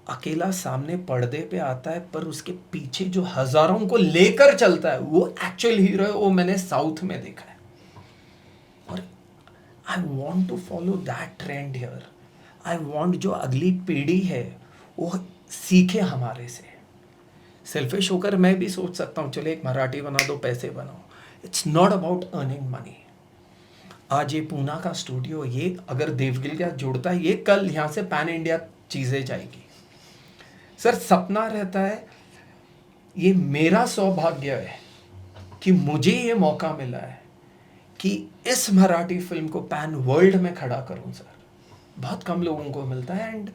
Speaker 2: अकेला सामने पर्दे पे आता है पर उसके पीछे जो हजारों को लेकर चलता है वो एक्चुअल हीरो है। वो मैंने साउथ में देखा है, और I want to follow that trend here. I want जो अगली पीढ़ी है वो सीखे हमारे से। सेल्फिश होकर मैं भी सोच सकता हूँ चलो एक मराठी बना दो, पैसे बनाओ। It's not about earning money. आज ये पूना का स्टूडियो, ये अगर देवगिल का जुड़ता है, ये कल यहाँ से पैन इंडिया चीज़ें जाएगी। सर सपना रहता है, ये मेरा सौभाग्य है कि मुझे ये मौका मिला है कि इस मराठी फिल्म को पैन वर्ल्ड में खड़ा करूं। सर बहुत कम लोगों को मिलता है, एंड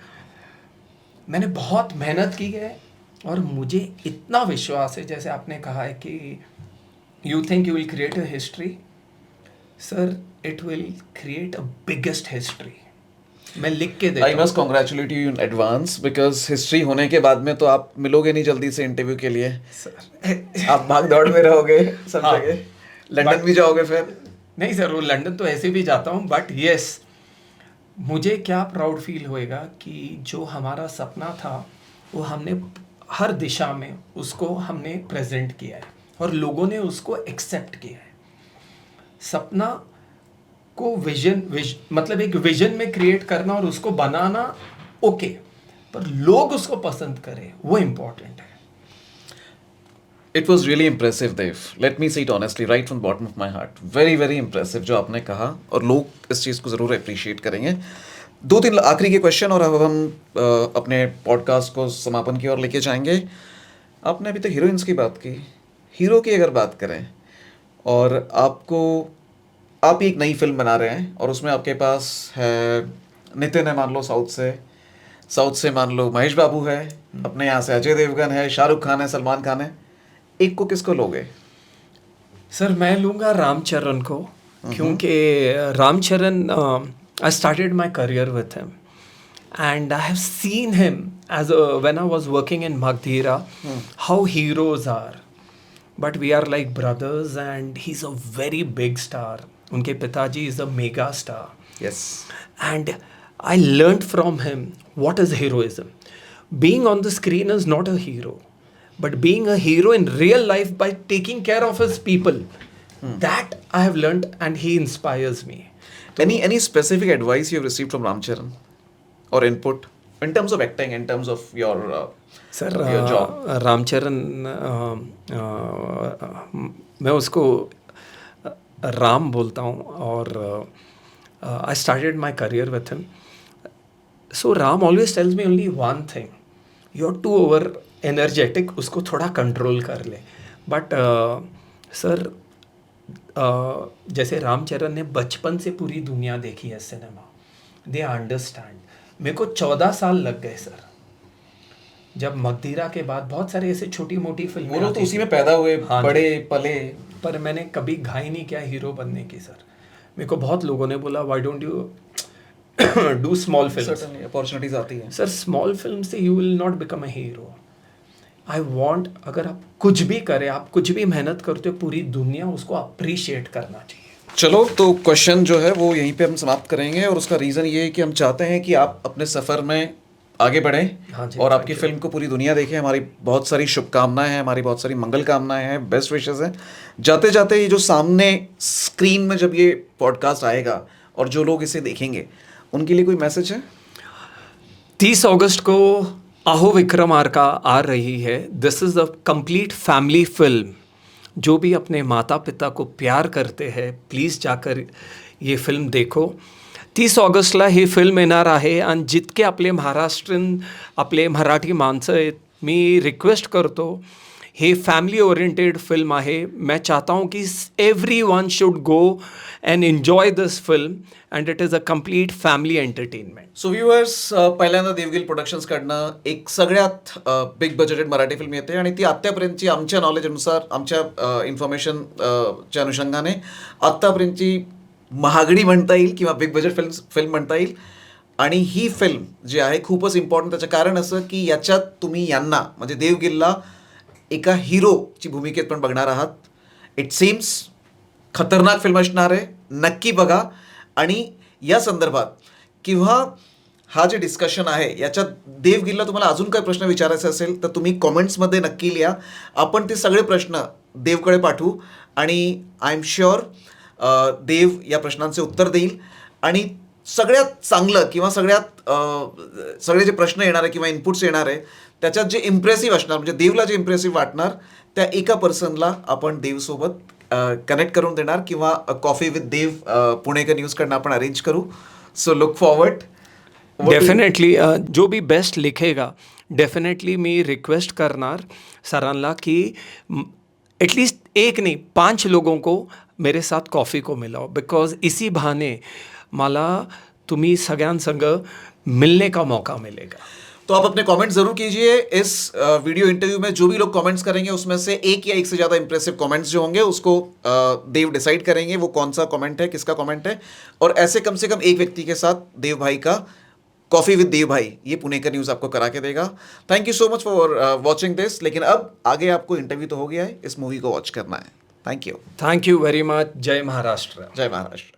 Speaker 2: मैंने बहुत मेहनत की है, और मुझे इतना विश्वास है, जैसे आपने कहा है कि you think you will create a history, sir it will create a biggest history. मैं लिख के देता
Speaker 1: I must congratulate you in advance, because history होने के बाद में तो आप मिलोगे नहीं जल्दी से इंटरव्यू के लिए।
Speaker 2: सर
Speaker 1: आप भाग दौड़ में रहोगे सब
Speaker 2: हाँ,
Speaker 1: जगह, लंदन भी जाओगे फिर?
Speaker 2: नहीं सर, वो लंदन तो ऐसे भी जाता हूँ, बट यस, मुझे क्या प्राउड फील होएगा कि जो हमारा सपना था वो हमने हर दिशा में उसको हमने प्रेजेंट किया है, और लोगों ने उसको एक्सेप्ट किया है। सपना को मतलब एक विजन में क्रिएट करना और उसको बनाना ओके, पर लोग उसको पसंद करें वो इम्पोर्टेंट है।
Speaker 1: It was really impressive Dev, let me say it honestly right from bottom of my heart. Very very impressive जो आपने कहा, और लोग इस चीज़ को ज़रूर अप्रिशिएट करेंगे। 2-3 आखिरी के क्वेश्चन और अब हम अपने पॉडकास्ट को समापन की ओर लेके जाएंगे। आपने अभी तक हीरोइंस की बात की, हीरो की अगर बात करें, और आप एक नई फिल्म बना रहे हैं और उसमें आपके पास है नितिन है, मान लो साउथ से मान लो महेश बाबू है, अपने यहाँ से अजय देवगन है, शाहरुख खान है, सलमान खान है, एक को किसको लोगे?
Speaker 2: सर मैं लूँगा रामचरण को, क्योंकि Ramcharan I started my career with him, And I have seen him when I was working in Magdira, how heroes are. But we are like brothers, and he's a very big star. Unke pitaji is a mega star.
Speaker 1: Yes.
Speaker 2: And I learned from him what is heroism. Being on the screen is not a hero, but being a hero in real life by taking care of his people. That I have learned, and he inspires me.
Speaker 1: Any specific advice you have received from Ramcharan or input in terms of acting, in terms of your
Speaker 2: sir
Speaker 1: your job?
Speaker 2: Ramcharan मैं उसको राम बोलता हूँ, और I started my career with him. So Ram always tells me only one thing, you are too over energetic, उसको थोड़ा control कर ले. But sir जैसे रामचरण ने बचपन से पूरी दुनिया देखी है सिनेमा, दे अंडरस्टैंड. मेरे को 14 साल लग गए सर. जब मगधीरा के बाद बहुत सारे ऐसे छोटी मोटी फिल्में
Speaker 1: वो लोग तो
Speaker 2: आती
Speaker 1: उसी
Speaker 2: थी.
Speaker 1: में पैदा हुए,
Speaker 2: हाँ जी.
Speaker 1: बड़े पले.
Speaker 2: पर मैंने कभी घाई नहीं किया हीरो बनने की सर. मेरे को बहुत लोगों ने बोला why don't you do small films.
Speaker 1: Certainly, opportunities आती हैं.
Speaker 2: सर स्मॉल फिल्म से you will not become a hero. I want, अगर आप कुछ भी करें, आप कुछ भी मेहनत करते हो, पूरी दुनिया उसको अप्रिशिएट करना चाहिए.
Speaker 1: चलो, तो क्वेश्चन जो है वो यहीं पे हम समाप्त करेंगे, और उसका रीज़न ये है कि हम चाहते हैं कि आप अपने सफ़र में आगे बढ़ें.
Speaker 2: हाँ जी,
Speaker 1: और
Speaker 2: thank
Speaker 1: आपकी
Speaker 2: you.
Speaker 1: फिल्म को पूरी दुनिया देखे. हमारी बहुत सारी शुभकामनाएं हैं, हमारी बहुत सारी मंगल कामनाएं हैं, बेस्ट विशेस हैं. जाते जाते ये जो सामने स्क्रीन में जब ये पॉडकास्ट आएगा और जो लोग इसे देखेंगे, उनके लिए कोई मैसेज है?
Speaker 2: 30 अगस्त को आहो विक्रमार्का आ रही है. This is a complete family film. जो भी अपने माता पिता को प्यार करते हैं, प्लीज जाकर ये फिल्म देखो. 30 ऑगस्टला ही फिल्म येणार आहे, आणि जितके आपले महाराष्ट्रीयन, आपले मराठी माणसं आहेत, मी रिक्वेस्ट करतो, हे फॅमिली ओरिएंटेड फिल्म आहे. मैं चाहता हूँ कि everyone should go and enjoy this film, and it is a complete family entertainment.
Speaker 1: So viewers, पहिल्यांदा देवगिल प्रोडक्शन्सकडनं एक सगळ्यात बिग बजेटेड मराठी फिल्म येते, आणि ती आत्तापर्यंतची आमच्या नॉलेजनुसार, आमच्या इन्फॉर्मेशनच्या अनुषंगाने आत्तापर्यंतची महागडी म्हणता येईल किंवा बिग बजेट फिल्म म्हणता येईल. आणि ही फिल्म जी आहे खूपच इम्पॉर्टंट. त्याचं कारण असं की याच्यात तुम्ही यांना, म्हणजे देवगिलला एका हिरोची भूमिकेत पण बघणार आहात. इट सीम्स खतरनाक फिल्म असणार आहे. नक्की बघा. आणि या संदर्भात किंवा हा जे डिस्कशन आहे याच्यात देवगिलला तुम्हाला अजून काही प्रश्न विचारायचे असेल तर तुम्ही कॉमेंट्समध्ये नक्की लिहा. आपण ते सगळे प्रश्न देवकडे पाठवू, आणि आय एम शुअर देव या प्रश्नांचे उत्तर देईल. आणि सगळ्यात चांगलं किंवा सगळे जे प्रश्न येणार आहे किंवा इनपुट्स येणार आहे त्याच्यात जे इम्प्रेसिव्ह असणार, म्हणजे देवला जे इम्प्रेसिव्ह वाटणार, त्या एका पर्सनला आपण देवसोबत कनेक्ट करून देणार, किंवा कॉफी विथ देव पुणेकर न्यूजकडनं आपण अरेंज करू. So look forward.
Speaker 2: डेफिनेटली जो भी बेस्ट लिखेगा, डेफिनेटली मी रिक्वेस्ट करणार सरांना की एटलीस्ट एक नहीं 5 लोगों को मेरे साथ कॉफ़ी को मिलाओ, बिकॉज इसी बहाने मला तुम्ही सगळ्यांसंग मिलने का मौका मिलेगा.
Speaker 1: तो आप अपने कमेंट जरूर कीजिए. इस वीडियो इंटरव्यू में जो भी लोग कमेंट्स करेंगे उसमें से एक या एक से ज़्यादा इंप्रेसिव कमेंट्स जो होंगे उसको देव डिसाइड करेंगे वो कौन सा कमेंट है, किसका कमेंट है. और ऐसे कम से कम एक व्यक्ति के साथ देव भाई का कॉफ़ी विद देव भाई ये पुणेकर न्यूज़ आपको करा के देगा. Thank you so much for watching this. लेकिन अब आगे आपको इंटरव्यू तो हो गया है, इस मूवी को वॉच करना है. Thank you
Speaker 2: very much. जय महाराष्ट्र.
Speaker 1: जय महाराष्ट्र.